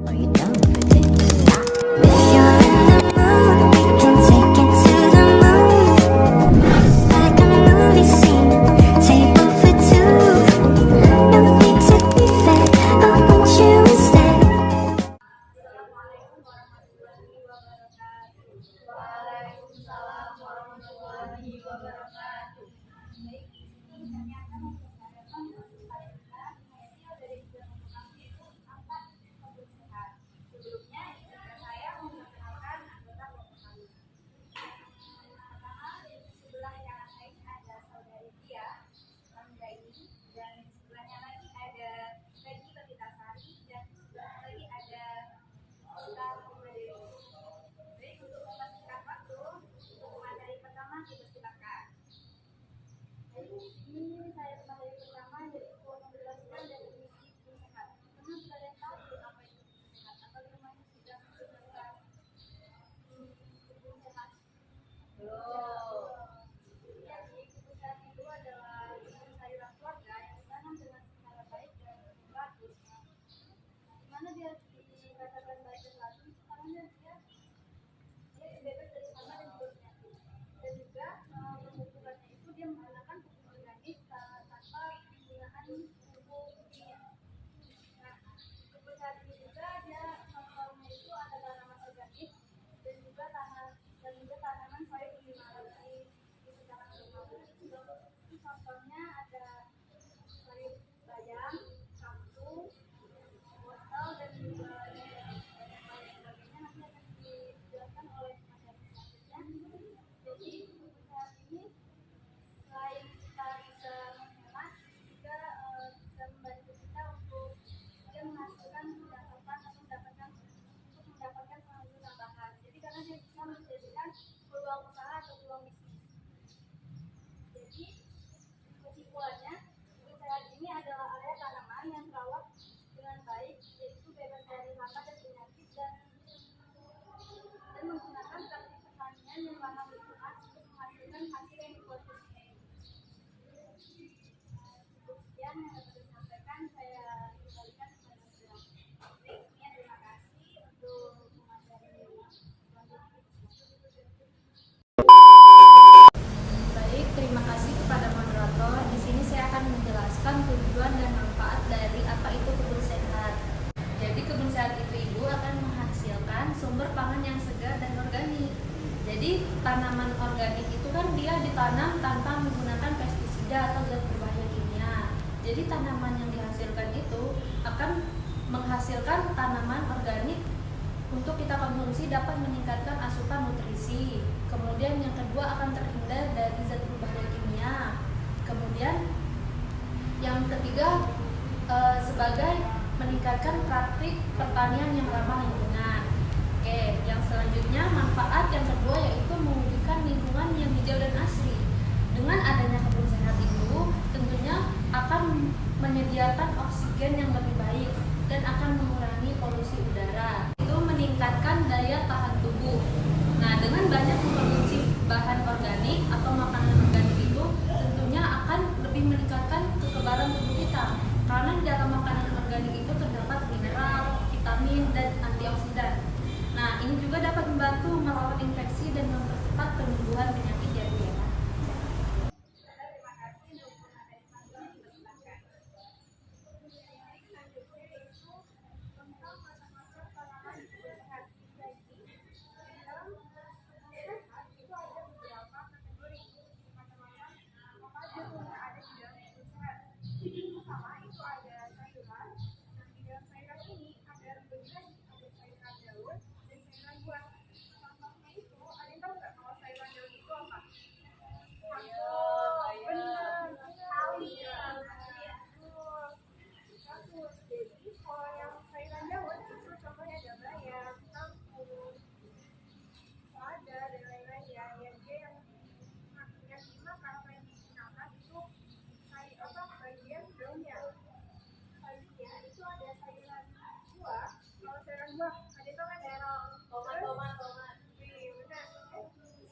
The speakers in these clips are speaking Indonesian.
Are you down for this? If you're in the mood, we can take it to the moon. It's like a movie scene, table for two. No need to be fair, I want you instead. Assalamualaikum warahmatullahi wabarakatuh. Waalaikumsalam warahmatullahi wabarakatuh. Baik, di sini kami akan membicarakan kasus Farida hasil dari bidang edukasi itu angkat kebun sehat. Sebelumnya, izinkan saya memperkenalkan anggota kelompok kami. Pertama, di sebelah kanan saya ini ada saudari Tia, Anggaini, dan di sebelahnya lagi ada Peggy Babitasari, dan di sebelah lagi ada kita Dewi. Baik, untuk mempersingkat waktu, untuk materi pertama dipersilakan. Baik, di sini saya materi pertama yaitu menjelaskan definisi kebun sehat. Teman kalian tahu apa itu kebun sehat? Atau namanya sudah menggunakan kebun sehat? Belum. Ya, jadi kebun sehat itu adalah kebun sayuran keluarga yang ditanam dengan skala baik dan bagus. Dimana dia dikatakan baik dan bagus karena dia bebas dari hama dan juga penyakit, dan juga pemupukannya itu dia menggunakan pupuk organik tanpa penggunaan pupuk kimia. Nah, kebun sehat ini juga dia contohnya itu ada tanaman organik dan juga tanaman sayur di sekitar rumah. Itu contohnya ada sayur bayam, kangkung, wortel, dan juga sebagainya nanti akan dijelaskan oleh materi selanjutnya. Jadi kebun sehat ini selain kita bisa menghemat, juga bisa membantu kita untuk dia menghasilkan pendapatan atau mendapatkan penghasilan tambahan. Jadi karena dia bisa menjadikan peluang usaha atau peluang bisnis. Jadi kesimpulannya, kebun sehat ini adalah area tanaman yang terawat dengan baik, yaitu bebas dari hama dan penyakit, dan menggunakan praktik pertanian yang ramah lingkungan untuk menghasilkan hasil yang dikonsumsi. Cukup sekian yang dapat saya sampaikan, saya kembalikan kepada saudara. Baik, terima kasih untuk materi selanjutnya. Baik, terima kasih kepada moderator. Di sini saya akan menjelaskan tujuan dan manfaat dari apa itu kebun sehat. Jadi kebun sehat itu Ibu akan menghasilkan sumber pangan yang segar dan organik. Jadi tanaman organik itu kan dia ditanam tanpa menggunakan pestisida atau zat berbahaya kimia. Jadi tanaman yang dihasilkan itu akan menghasilkan tanaman organik untuk kita konsumsi, dapat meningkatkan asupan nutrisi. Kemudian yang kedua akan terhindar dari zat berbahaya kimia. Kemudian yang ketiga sebagai meningkatkan praktik pertanian yang ramah lingkungan. Oke, yang selanjutnya manfaat yang kedua yaitu mewujudkan lingkungan yang hijau dan asri. Dengan adanya kebun sehat itu tentunya akan menyediakan oksigen yang lebih baik dan akan mengurangi polusi udara. Itu meningkatkan daya tahan tubuh. Nah, dengan banyak mengkonsumsi bahan organik atau makanan organik itu tentunya akan lebih meningkatkan kekebalan tubuh kita. Karena di dalam makanan organik itu terdapat mineral, vitamin, dan antioksidan. Nah, ini juga dapat membantu melawan infeksi dan mempercepat penyembuhan penyakit jantung. Terima kasih untuk materi selanjutnya dipersilakan. Selanjutnya yaitu tentang macam-macam tanaman di kebun sehat. Jadi, di dalam kebun sehat itu ada beberapa kategori macam-macam apa aja yang ada di dalam kebun sehat. Pertama itu ada sayuran. Nah, di dalam sayuran ini ada rembulan, ada sayuran daun, dan sayuran buah. Contohnya itu, ada yang tahu nggak kalau sayuran daun itu apa? Benar, tahu ya. Bagus. Jadi kalau yang sayuran daun itu contohnya ada bayam, kangkung, selada, dan lain-lain ya. Yang dia yang dimakan atau yang digunakan itu bagian daunnya. Selanjutnya itu ada sayuran buah. Kalau sayuran buah ada itu kan terong, tomat. Wih, benar.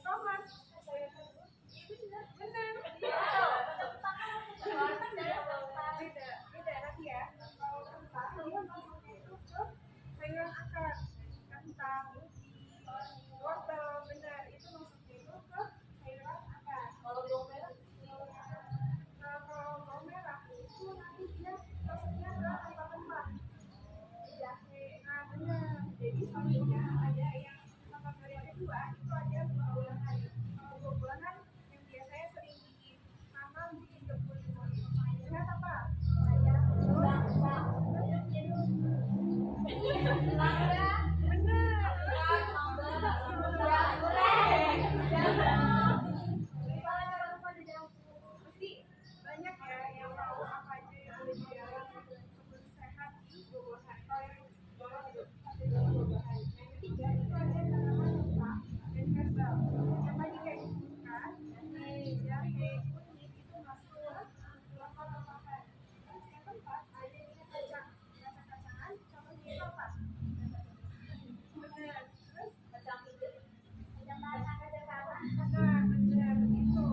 Tomat. Sayuran benar. Beda nanti ya. Kalau kentang dia masuknya itu ke sayuran itu ada 2 bulan hari. Kalau 2 bulan kan yang biasanya sering ditanam di kebun sehat apa? Saya pasti banyak ya yang tahu apa aja yang ada di dalam kebun sehat di 2 bulan hari. Kalau yang bawah itu ada dalam 2 hari. Yang ketiga itu ada tanaman lemak dan herbal. Yang tadi kayak disebutkan, jahe, kunyit itu masuk dalam makan. Terus yang keempat ada ini kacang-kacangan. Contohnya itu apa? Benar. Terus kacang hijau. Nah, benar begitu.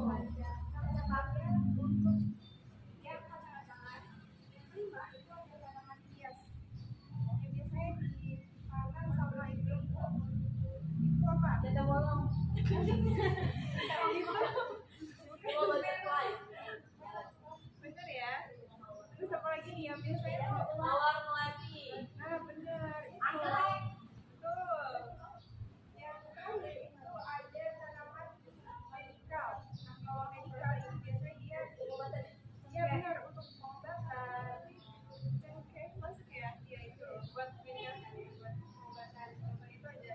Kacang-kacangnya untuk yang kacang-kacangan. Yang kelima itu ada tanaman hias. Yang biasanya ditanam sama ibu-ibu. Itu apa? Dada bolong. Itu bener ya. Terus apa lagi nih yang biasanya mawar melati. Nah bener itu. Betul. Yang terakhir itu ada tanaman medikal. Nah kalau medikal itu biasanya dia ya benar untuk pengobatan. Oke, masuk ya dia itu buat medikal buat pengobatan. Contoh itu ada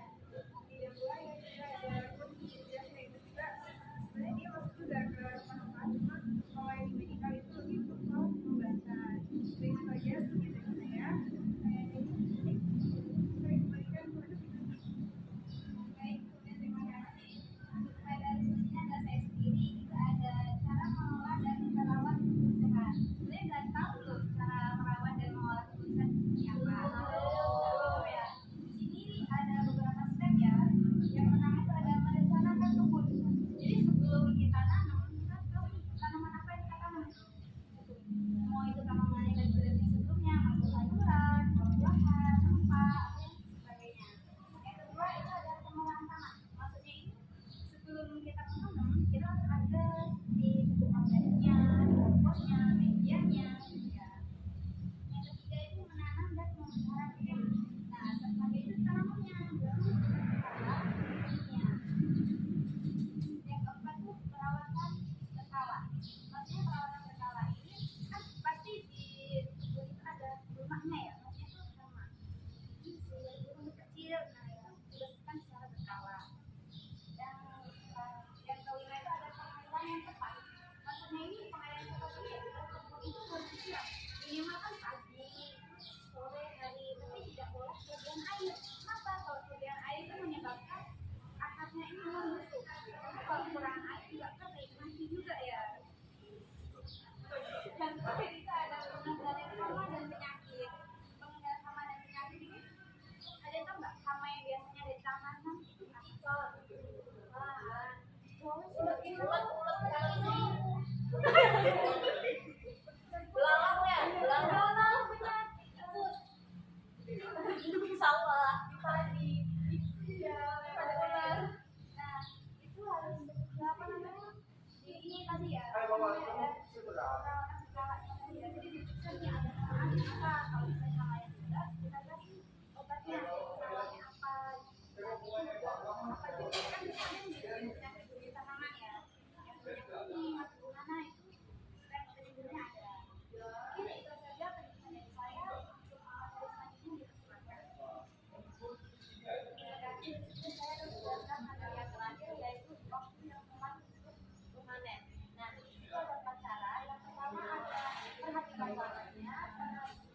minyak buaya, juga ada kunyit, jahe itu juga sebenarnya dia masuk juga ke manfaat. Cuma kalau yang di medikal itu lebih untuk pengobatan. Jadi itu aja sedikit dari saya. Saya ini sering memberikan produk baik, kemudian terima kasih kepada sebenarnya ada saya sendiri juga ada cara mengolah dan merawat kebun sehat. Sebenarnya nggak tahu loh cara merawat dan mengolah kebun sehat seperti apa. Tahu ya. Di sini ada beberapa step ya. Yang pertama itu ada merencanakan kebun. Jadi sebelum kita tanam, kita harus tahu tanaman apa yang kita tanam. Mau itu tanaman yang sudah sebelumnya, atau sayuran, buah-buahan, rempah, dan sebagainya. Yang kedua itu ada pengolahan tanah. Maksudnya ini sebelum kita menanam, kita harus ada di pupuk organiknya, komposnya, medianya, ya. Yang ketiga itu menanam dan memelihara tanaman. Nah, setelah itu tanamannya baru kita bibitnya. Yang keempat itu perawatan berkala. Maksudnya perawatan berkala ini kan pasti di kebun itu ada rumahnya ya, maksudnya itu sama. Jadi sebelum kecil, nah ya dibersihkan secara berkala. Yang kelima itu ada pengairan yang tepat. Maksudnya ini pengairan yang tepat ini kebun itu harus disiram. Minimal kan pagi, sore hari, tapi tidak boleh kelebihan air. Kenapa? Kalau kelebihan air itu menyebabkan akarnya ini membusuk. Kalau kurang air juga kering, mati juga ya. Dan terakhir itu ada pengendalian hama dan penyakit. Pengendalian hama dan penyakit ini ada yang tahu nggak? Hama yang biasanya ada di tanaman itu apa? Belalang penyakit sawah padi ya pada ular. Nah itu harus apa namanya ini tadi ya ada perawatan berkala tadi ya. Jadi diperiksa nih ada apa, kalau misalnya hama yang berat kita kasih obatnya, perawatnya apa apa jenis kan misalnya di tanaman ya yang punya kuning atau gimana itu step sebenarnya ada. Oke, itu saja penjelasan dari saya. Untuk materi selanjutnya dipersilakan. Terima kasih. Saya akan menjelaskan materi yang terakhir yaitu waktu yang tepat untuk memanen. Nah, itu ada 4 cara. Yang pertama ada perhatikan warnanya,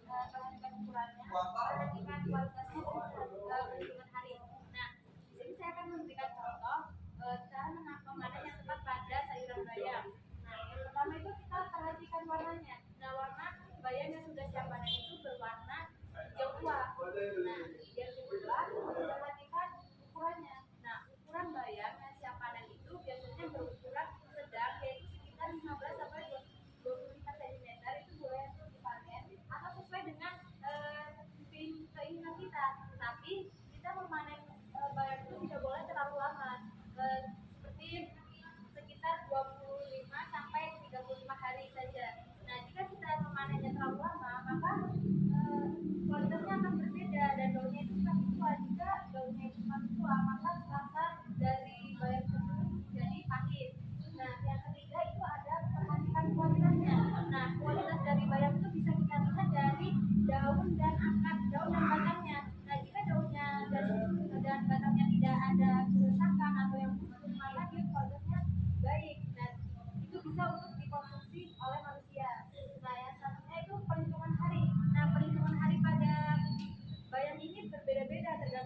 perhatikan ukurannya, perhatikan kualitasnya, dan perhitungan hari. Nah, di sini saya akan memberikan contoh cara memanen yang tepat pada sayuran bayam. Nah, yang pertama itu kita perhatikan warnanya. Nah, warna bayam yang sudah siap panen itu berwarna hijau tua. Nah, yang kedua perhatikan ukurannya. Nah, ukuran bayam yang siap panen itu biasanya berukuran sedang, yaitu sekitar 15 sampai 25 cm. Itu boleh untuk dipanen atau sesuai dengan keinginan kita. Tapi kita memanen bayam itu tidak boleh terlalu lama. Seperti sekitar 25 sampai 35 hari saja. Nah, jika kita memanennya terlalu lama, maka kualitasnya akan berbeda dan daunnya itu semakin tua. Jika daunnya itu semakin tua, maka rasa dari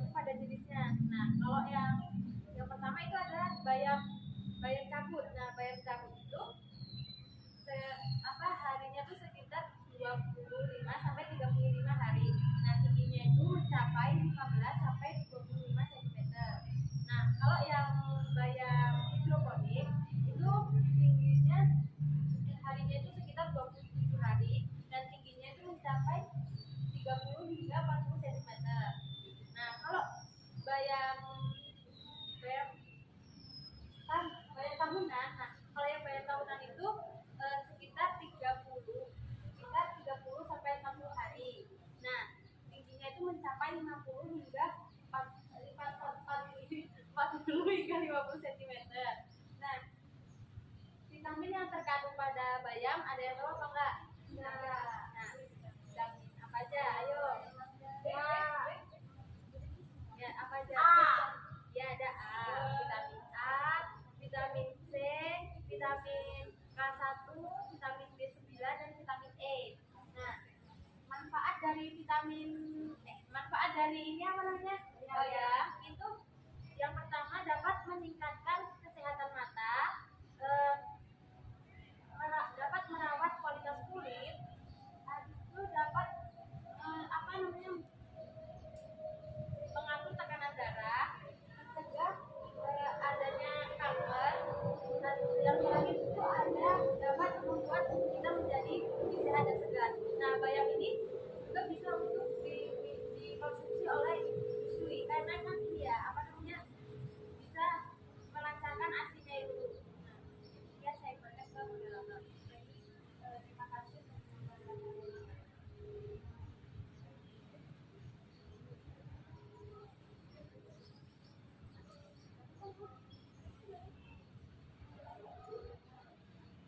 tergantung pada jenisnya. Nah, kalau yang pertama itu adalah bayam bayam cabut. Nah, bayam cabut itu harinya tuh sekitar 25 sampai 35 hari. Nah, tingginya itu mencapai 15 sampai 25 cm. Nah, kalau yang bayam hidroponik itu tingginya harinya itu sekitar 27 hari dan tingginya itu mencapai 30 hingga 40 cm. Nah, kalau bayam bayam bayam tahunan, nah kalau yang bayam tahunan itu sekitar 30 sampai 40 hari. Nah, tingginya itu mencapai 50 hingga 40 hingga 50 cm. Nah, vitamin yang terkandung pada bayam ada yang tahu apa enggak? Nah, vitamin apa aja? Ayo. Ya, apa aja? Ya, ada vitamin A, vitamin C, vitamin K1, vitamin B9 dan vitamin E. Nah, manfaat dari ini apa namanya? Bayam itu yang pertama dapat meningkatkan kesehatan mata, dapat merawat kualitas kulit, habis itu dapat mengatur tekanan darah, mencegah adanya kanker, dan yang terakhir itu dapat membuat kita menjadi lebih sehat dan segar. Nah, bayam ini juga bisa untuk dikonsumsi oleh menyusui karena kan bisa melancarkan asinya itu. Nah, ya saya banyak ke jadi terima kasih.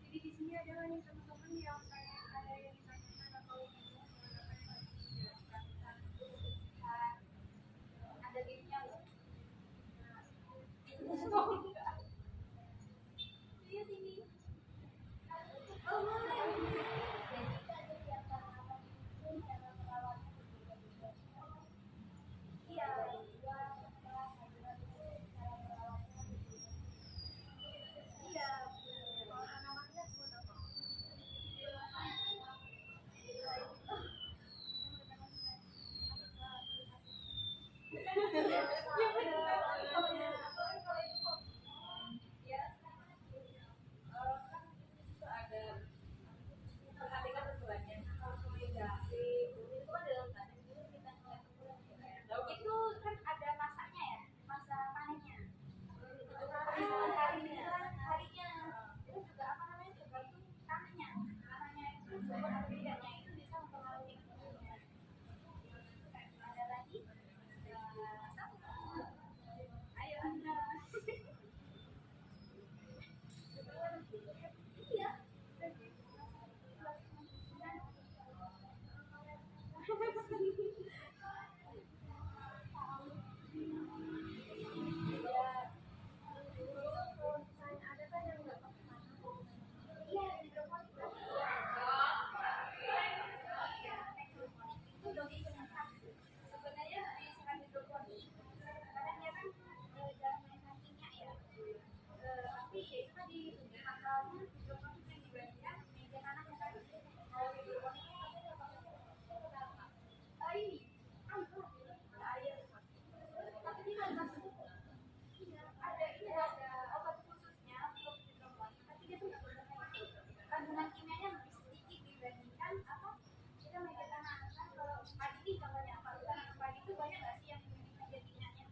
Jadi di sini adalah nih teman-teman yang ada yang ditanyakan atau bingung mengenai apa yang tadi dijelaskan tentang kebutuhan. Ada gamenya loh. Iya sini. Oh boleh. Jadi kegiatan apa itu cara merawatnya berbeda-beda. Iya. Cara merawatnya berbeda. Iya. Kalau tanamannya sebut apa? Itu kan ada masanya ya, masa panennya. Harinya itu juga apa namanya tergantung tanahnya. Tanahnya itu bedanya itu bisa mempengaruhi kebutuhannya. Ada lagi? Ayo Anda. Iya. Sebenarnya di serat hidroponik kadang dia kan jarang main kakinya ya, tapi ya itu tadi masalahnya hidroponik yang dibandingkan media tanah yang tadi. Kalau hidroponik ini air, tapi dia nggak ada obat khususnya untuk hidroponik, tapi dia tuh nggak berbahaya. Kandungan kimianya lebih sedikit dibandingkan kita media tanah. Kan kalau padi contohnya apa? Padi itu banyak nggak sih yang media kimianya?